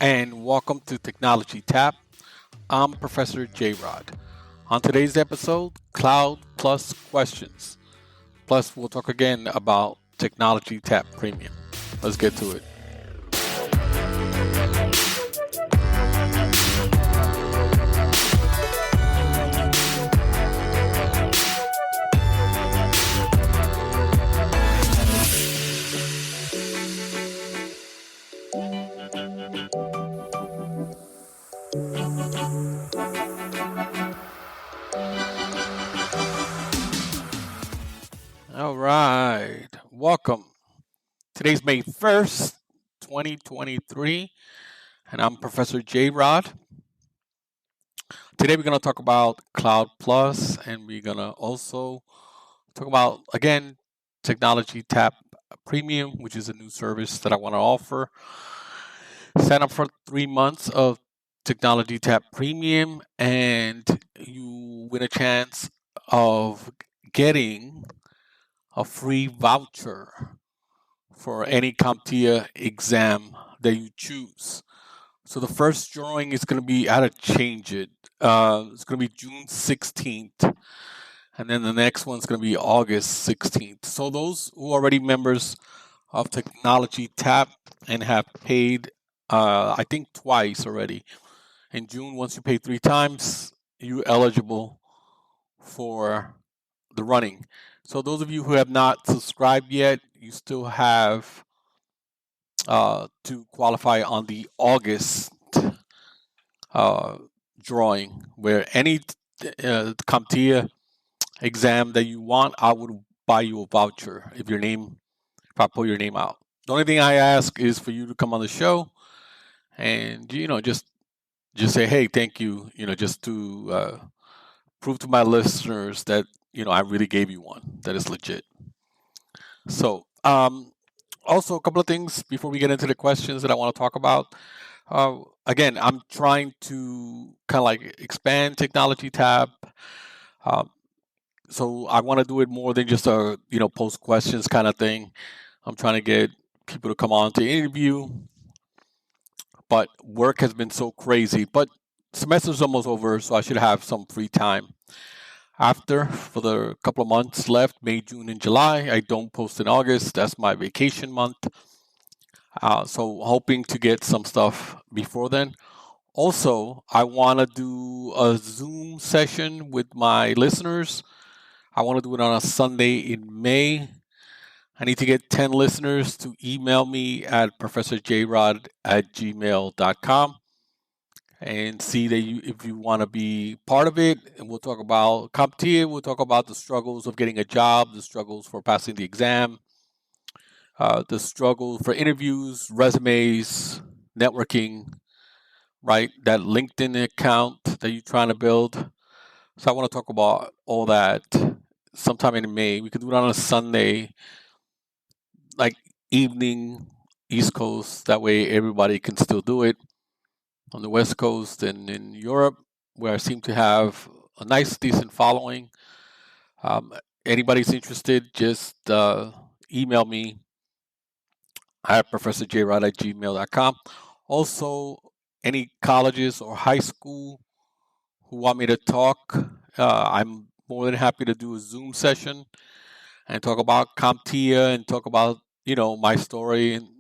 And welcome to Technology Tap. I'm Professor J-Rod. On today's episode, Cloud Plus questions. Plus, we'll talk again about Technology Tap Premium. Let's get to it. All right. Welcome. Today's May 1st, 2023, and I'm Professor J-Rod. Today we're going to talk about Cloud Plus, and we're going to also talk about, again, Technology Tap Premium, which is a new service that I want to offer. Sign up for 3 months of Technology Tap Premium, and you win a chance of getting a free voucher for any CompTIA exam that you choose. So the first drawing is going to be, I had to change it. It's going to be June 16th. And then the next one's going to be August 16th. So those who are already members of Technology Tap and have paid, I think twice already. In June, once you pay 3 times, you're eligible for the running. So those of you who have not subscribed yet, you still have to qualify on the August drawing, where any CompTIA exam that you want, I would buy you a voucher if I pull your name out. The only thing I ask is for you to come on the show and just say, hey, thank you, just to prove to my listeners that I really gave you one that is legit. So also a couple of things before we get into the questions that I want to talk about. Again, I'm trying to kind of like expand Technology Tab. So I want to do it more than just a post questions kind of thing. I'm trying to get people to come on to interview, but work has been so crazy. But semester's almost over, so I should have some free time after for the couple of months left, May, June, and July. I don't post in August. That's my vacation month. So hoping to get some stuff before then. Also, I want to do a Zoom session with my listeners. I want to do it on a Sunday in May. I need to get 10 listeners to email me at professorjrod@gmail.com and see that if you want to be part of it. And we'll talk about CompTIA. We'll talk about the struggles of getting a job, the struggles for passing the exam, the struggle for interviews, resumes, networking, right? That LinkedIn account that you're trying to build. So I want to talk about all that sometime in May. We could do it on a Sunday, like evening, East Coast. That way everybody can still do it. On the West Coast and in Europe, where I seem to have a nice, decent following. Anybody's interested, just email me at professorjrod@gmail.com. Also, any colleges or high school who want me to talk, I'm more than happy to do a Zoom session and talk about CompTIA and talk about, my story and,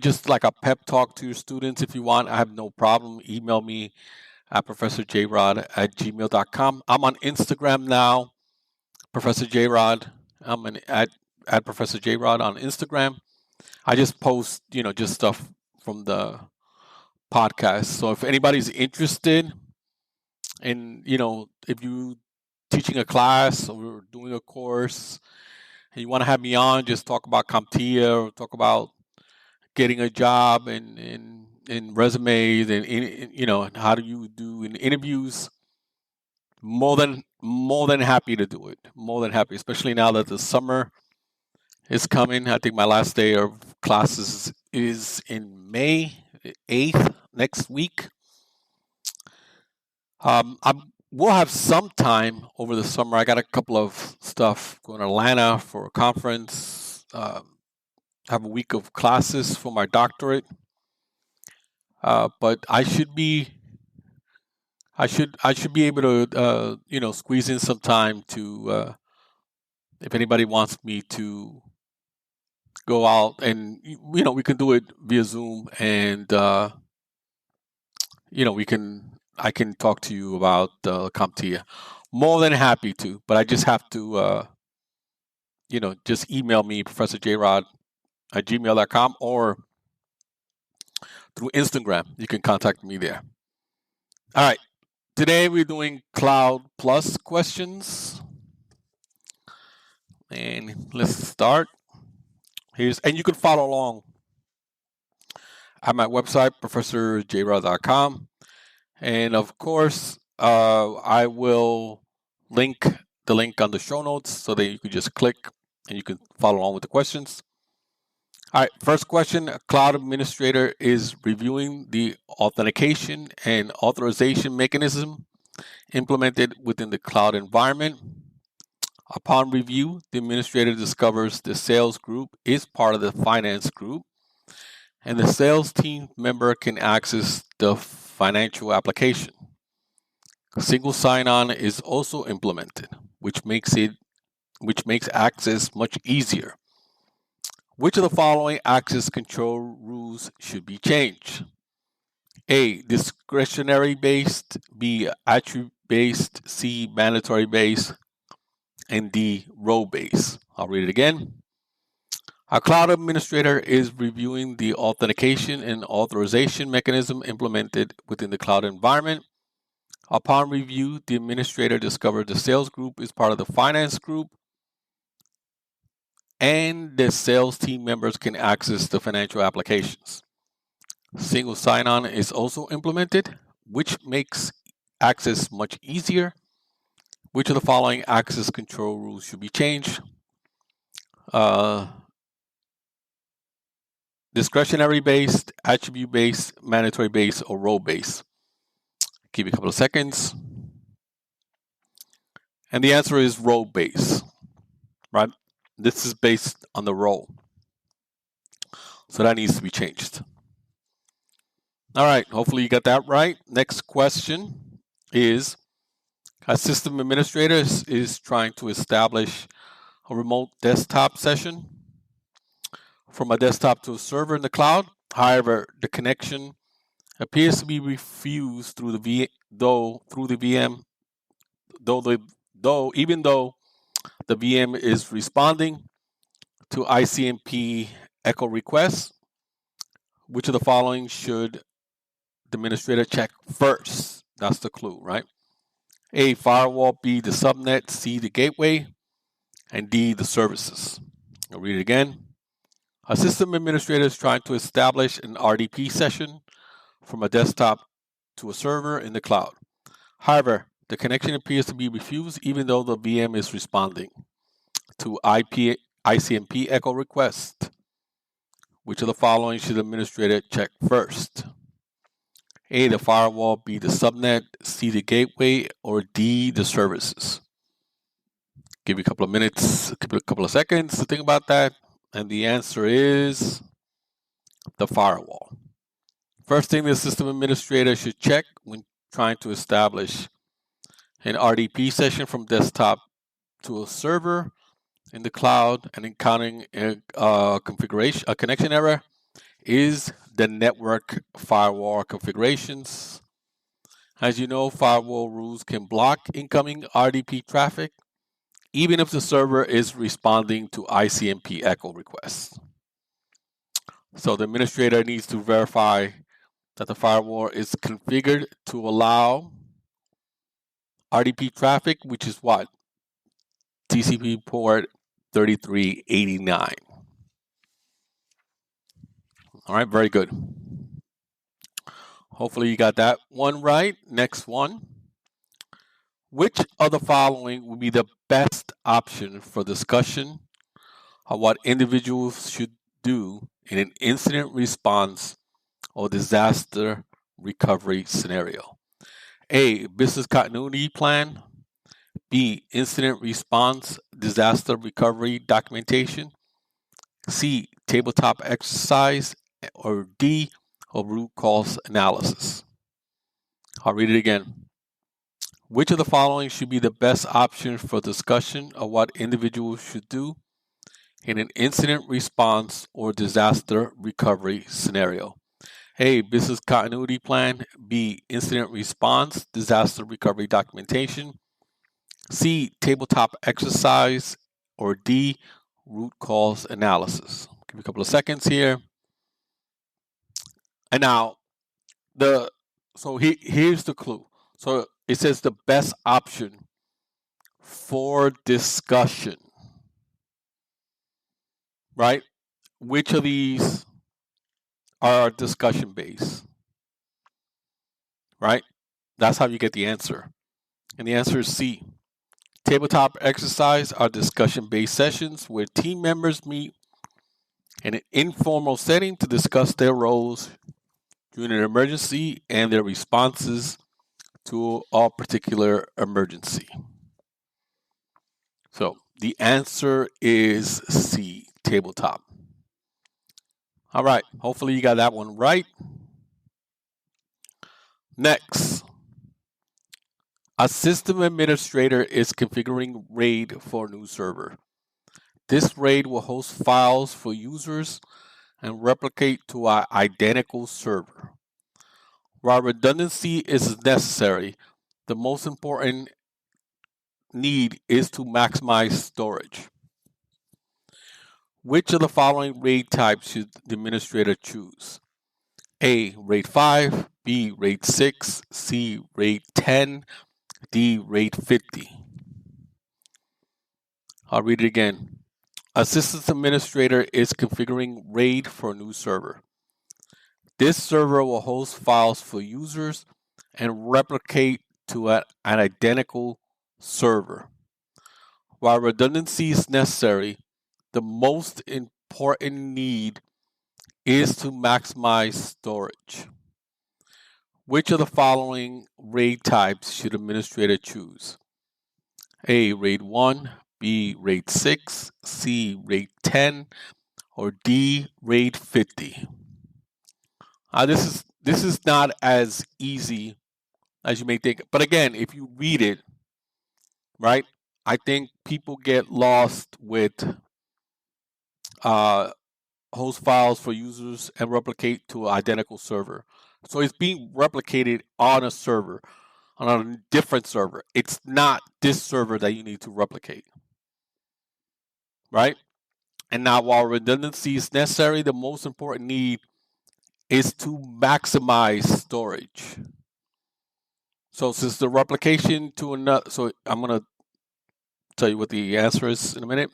just like a pep talk to your students. If you want, I have no problem. Email me at professorjrod@gmail.com. I'm on Instagram now, Professor J-Rod. I'm at Professor J-Rod on Instagram. I just post, just stuff from the podcast. So if anybody's interested in, if you teaching a class or doing a course and you want to have me on, just talk about CompTIA or talk about getting a job and resumes and how do you do in interviews, more than happy to do it. More than happy, especially now that the summer is coming. I think my last day of classes is in May 8th, next week. We'll have some time over the summer. I got a couple of stuff going to Atlanta for a conference. Have a week of classes for my doctorate. But I should be able to squeeze in some time to if anybody wants me to go out, and we can do it via Zoom, and I can talk to you about CompTIA. More than happy to, but I just have to just email me, professorjrod@gmail.com, or through Instagram. You can contact me there. All right. Today we're doing Cloud Plus questions. And let's start. And you can follow along at my website, professorjrod.com. And of course, I will link the link on the show notes so that you can just click and you can follow along with the questions. All right, first question. A cloud administrator is reviewing the authentication and authorization mechanism implemented within the cloud environment. Upon review, the administrator discovers the sales group is part of the finance group, and the sales team member can access the financial application. Single sign-on is also implemented, which makes access much easier. Which of the following access control rules should be changed? A. Discretionary based. B. Attribute based. C. Mandatory based. And D. Role based. I'll read it again. A cloud administrator is reviewing the authentication and authorization mechanism implemented within the cloud environment. Upon review, the administrator discovered the sales group is part of the finance group, and the sales team members can access the financial applications. Single sign-on is also implemented, which makes access much easier. Which of the following access control rules should be changed? Discretionary based, attribute based, mandatory based, or role based? Give you a couple of seconds. And the answer is role based, right? This is based on the role. So that needs to be changed. All right, hopefully you got that right. Next question is, a system administrator is trying to establish a remote desktop session from a desktop to a server in the cloud. However, the connection appears to be refused through the VM, even though the VM is responding to ICMP echo requests. Which of the following should the administrator check first? That's the clue, right? A, firewall. B, the subnet. C, the gateway. And D, the services. I'll read it again. A system administrator is trying to establish an RDP session from a desktop to a server in the cloud. However, the connection appears to be refused even though the VM is responding to ICMP echo request. Which of the following should the administrator check first? A, the firewall. B, the subnet. C, the gateway. Or D, the services? Give you a couple of minutes, a couple of seconds to think about that. And the answer is the firewall. First thing the system administrator should check when trying to establish an RDP session from desktop to a server in the cloud and encountering a connection error is the network firewall configurations. As you know, firewall rules can block incoming RDP traffic even if the server is responding to ICMP echo requests. So the administrator needs to verify that the firewall is configured to allow RDP traffic, which is what? TCP port 3389. All right, very good. Hopefully you got that one right. Next one. Which of the following would be the best option for discussion of what individuals should do in an incident response or disaster recovery scenario? A. Business continuity plan. B. Incident response disaster recovery documentation. C. Tabletop exercise. Or D. A root cause analysis. I'll read it again. Which of the following should be the best option for discussion of what individuals should do in an incident response or disaster recovery scenario? A. Business continuity plan. B. Incident response disaster recovery documentation. C. Tabletop exercise. Or D. Root cause analysis. Give me a couple of seconds here. And now, here's the clue. So it says the best option for discussion, right? Which of these are discussion based, right? That's how you get the answer. And the answer is C. Tabletop exercise are discussion based sessions where team members meet in an informal setting to discuss their roles during an emergency and their responses to a particular emergency. So the answer is C, tabletop. All right, hopefully you got that one right. Next, a system administrator is configuring RAID for a new server. This RAID will host files for users and replicate to an identical server. While redundancy is necessary, the most important need is to maximize storage. Which of the following RAID types should the administrator choose? A. RAID 5, B. RAID 6, C. RAID 10, D. RAID 50. I'll read it again. A systems administrator is configuring RAID for a new server. This server will host files for users and replicate to an identical server. While redundancy is necessary, the most important need is to maximize storage. Which of the following RAID types should administrator choose? A. RAID 1, B. RAID 6, C. RAID 10, or D. RAID 50. This is not as easy as you may think. But again, if you read it, right, I think people get lost with host files for users and replicate to an identical server. So it's being replicated on a server, on a different server. It's not this server that you need to replicate, right? And now, while redundancy is necessary, the most important need is to maximize storage. So since the replication to another, so I'm going to tell you what the answer is in a minute.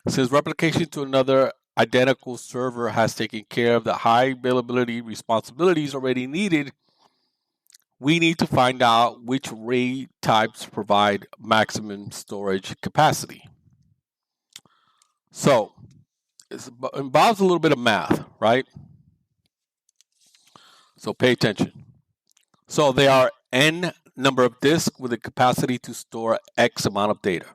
Since replication to another identical server has taken care of the high availability responsibilities already needed, we need to find out which RAID types provide maximum storage capacity. So it involves a little bit of math, right? So pay attention. So there are n number of disks with the capacity to store X amount of data.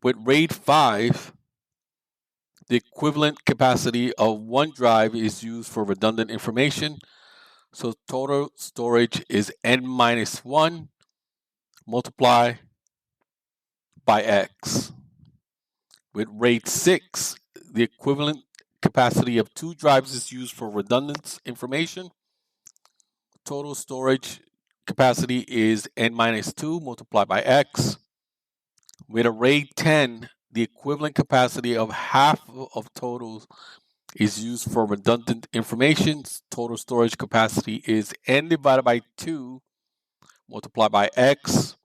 With RAID 5, the equivalent capacity of one drive is used for redundant information. So total storage is n minus 1 multiplied by X. With RAID 6, the equivalent capacity of two drives is used for redundant information. Total storage capacity is n minus 2 multiplied by X. With a RAID 10, the equivalent capacity of half of totals is used for redundant information. Total storage capacity is n divided by 2 multiplied by X.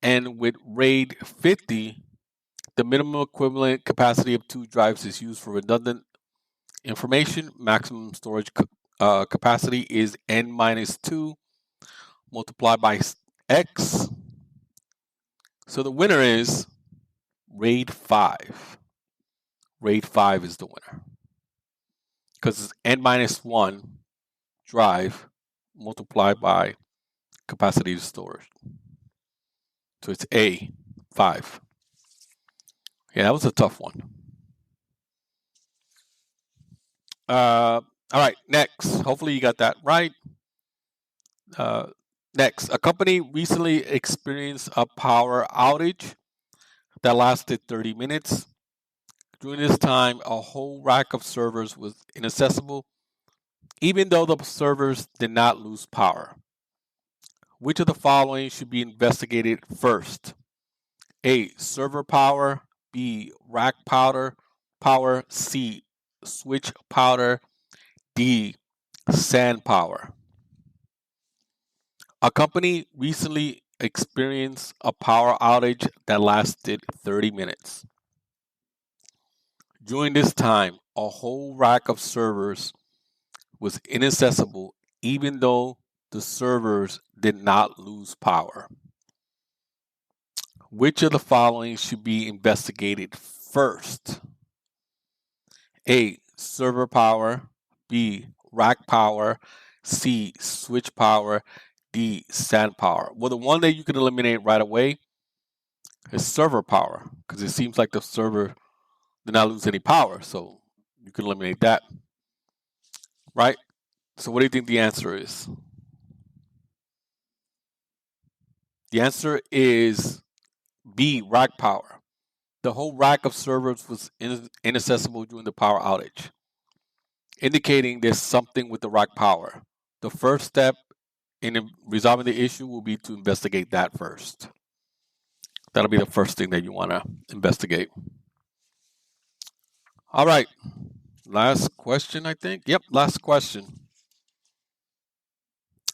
And with RAID 50, the minimum equivalent capacity of two drives is used for redundant information. Maximum storage capacity is n minus 2 multiplied by X. So the winner is RAID 5. RAID 5 is the winner because it's N-1 drive multiplied by capacity of storage. So it's A, 5. Yeah, that was a tough one. All right, next. Hopefully you got that right. Next, a company recently experienced a power outage that lasted 30 minutes. During this time, a whole rack of servers was inaccessible, even though the servers did not lose power. Which of the following should be investigated first? A, server power. B, rack power. C, switch power. D, SAN power. A company recently experienced a power outage that lasted 30 minutes. During this time, a whole rack of servers was inaccessible, even though the servers did not lose power. Which of the following should be investigated first? A, server power. B, rack power. C, switch power. D, SAN power. Well, the one that you can eliminate right away is server power, because it seems like the server did not lose any power, so you can eliminate that, right? So what do you think the answer is? The answer is B, rack power. The whole rack of servers was inaccessible during the power outage, indicating there's something with the rack power. The first step in resolving the issue will be to investigate that first. That'll be the first thing that you want to investigate. All right. Last question, I think. Yep, last question.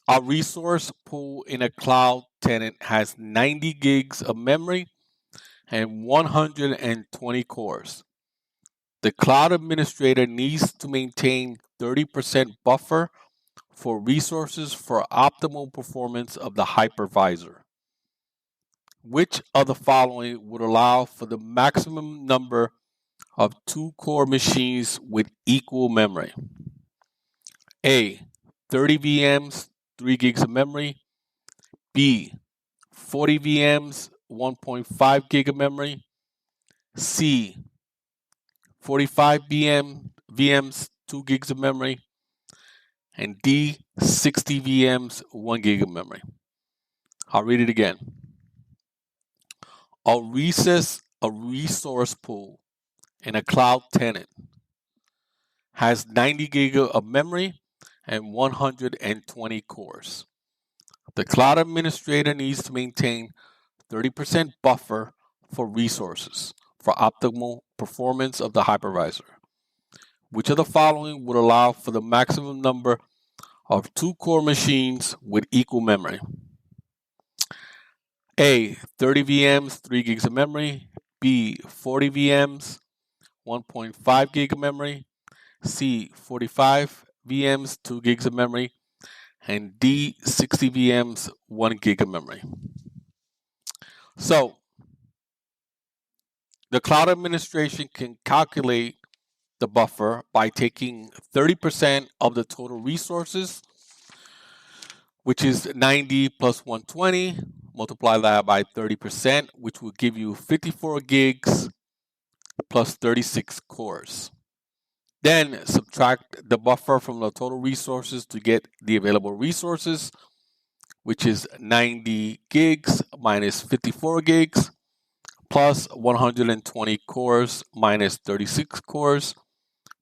A resource pool in a cloud tenant has 90 gigs of memory and 120 cores. The cloud administrator needs to maintain 30% buffer for resources for optimal performance of the hypervisor. Which of the following would allow for the maximum number of 2-core machines with equal memory? A, 30 VMs, 3 gigs of memory. B, 40 VMs, 1.5 gig of memory. C, 45 VMs, 2 gigs of memory. And D, 60 VMs, 1 gig of memory. I'll read it again. A resource pool in a cloud tenant has 90 gig of memory and 120 cores. The cloud administrator needs to maintain 30% buffer for resources for optimal performance of the hypervisor. Which of the following would allow for the maximum number of 2-core machines with equal memory? A, 30 VMs, 3 gigs of memory. B, 40 VMs, 1.5 gig of memory. C, 45 VMs, 2 gigs of memory. And D, 60 VMs, 1 gig of memory. So, the cloud administration can calculate the buffer by taking 30% of the total resources, which is 90 plus 120, multiply that by 30%, which will give you 54 gigs plus 36 cores. Then subtract the buffer from the total resources to get the available resources, which is 90 gigs minus 54 gigs plus 120 cores minus 36 cores,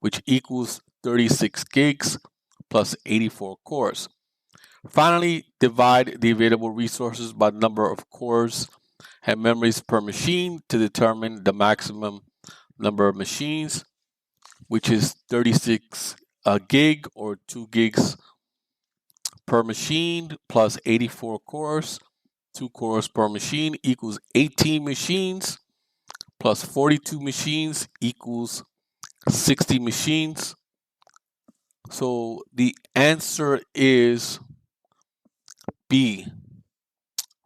which equals 36 gigs plus 84 cores. Finally, divide the available resources by the number of cores and memories per machine to determine the maximum number of machines, which is 36 gig or 2 gigs per machine plus 84 cores. 2 cores per machine equals 18 machines plus 42 machines equals 60 machines. So the answer is B,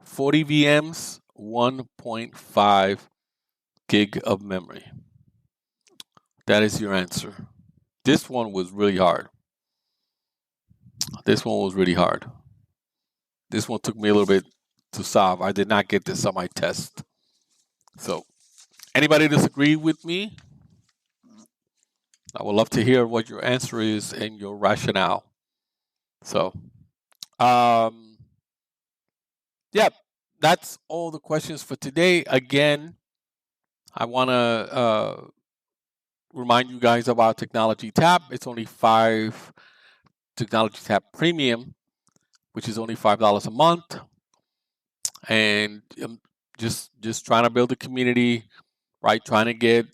40 VMs, 1.5 gig of memory. That is your answer. This one was really hard. This one was really hard. This one took me a little bit to solve. I did not get this on my test. So, anybody disagree with me? I would love to hear what your answer is and your rationale. So, yeah, that's all the questions for today. Again, I want to remind you guys about Technology Tab. It's only $5 Technology Tab Premium, which is only $5 a month. And just trying to build a community, right? Trying to get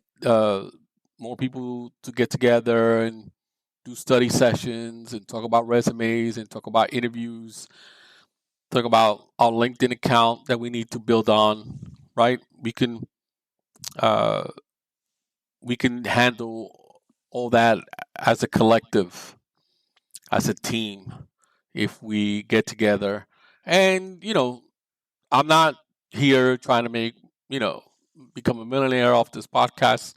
more people to get together and do study sessions and talk about resumes and talk about interviews, talk about our LinkedIn account that we need to build on, right? We can handle all that as a collective, as a team, if we get together. And, I'm not here trying to make, become a millionaire off this podcast.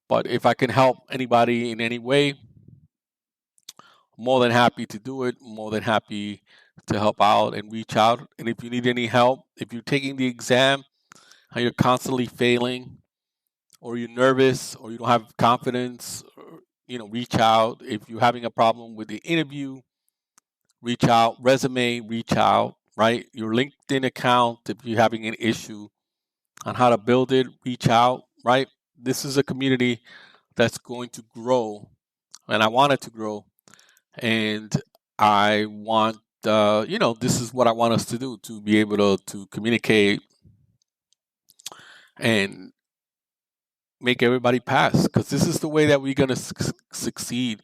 But if I can help anybody in any way, more than happy to do it. More than happy to help out and reach out. And if you need any help, if you're taking the exam and you're constantly failing, or you're nervous, or you don't have confidence, reach out. If you're having a problem with the interview, reach out. Resume, reach out, right? Your LinkedIn account, if you're having an issue on how to build it, reach out, right? This is a community that's going to grow, and I want it to grow. And I want, this is what I want us to do, to be able to communicate and make everybody pass, because this is the way that we're going to succeed,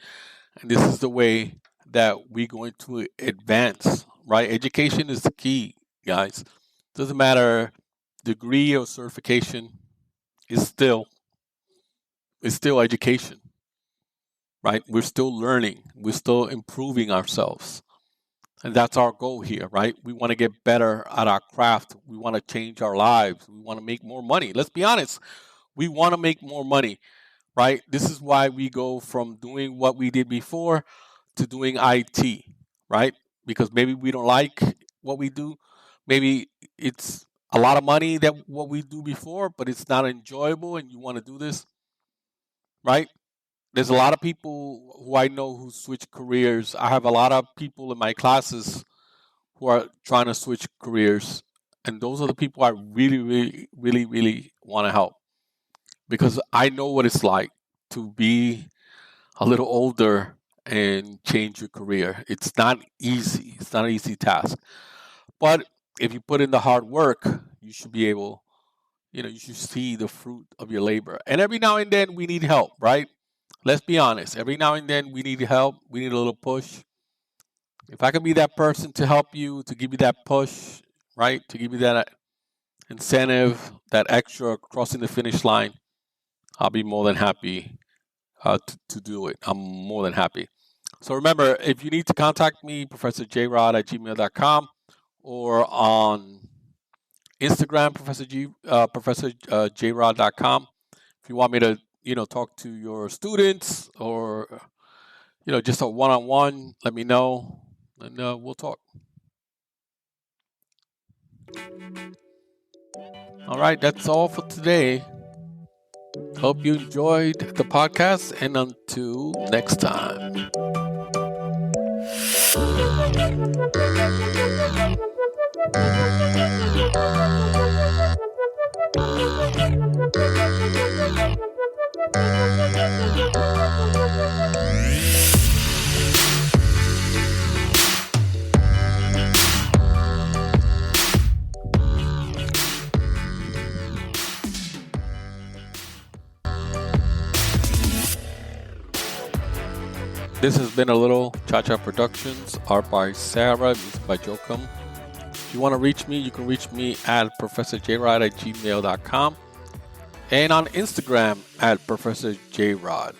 and this is the way that we're going to advance, right? Education is the key, guys. Doesn't matter degree or certification, it's still education, right? We're still learning, we're still improving ourselves, and that's our goal here, right? We want to get better at our craft. We want to change our lives. We want to make more money. Let's be honest. We want to make more money, right? This is why we go from doing what we did before to doing IT, right? Because maybe we don't like what we do. Maybe it's a lot of money that what we do before, but it's not enjoyable, and you want to do this, right? There's a lot of people who I know who switch careers. I have a lot of people in my classes who are trying to switch careers, and those are the people I really, really, really, really want to help, because I know what it's like to be a little older and change your career. It's not easy. It's not an easy task. But if you put in the hard work, you should be able, you should see the fruit of your labor. And every now and then we need help, right? Let's be honest. Every now and then we need help. We need a little push. If I can be that person to help you, to give you that push, right? To give you that incentive, that extra crossing the finish line, I'll be more than happy to do it. I'm more than happy. So remember, if you need to contact me, professorjrod@gmail.com, or on Instagram, professorjrod.com. If you want me to, talk to your students, or, just a one-on-one, let me know, and we'll talk. All right, that's all for today. Hope you enjoyed the podcast, and until next time. This has been a little Chacha Productions, art by Sarah, music by Jokum. If you want to reach me, you can reach me at professorjrod@gmail.com, and on Instagram at professorjrod.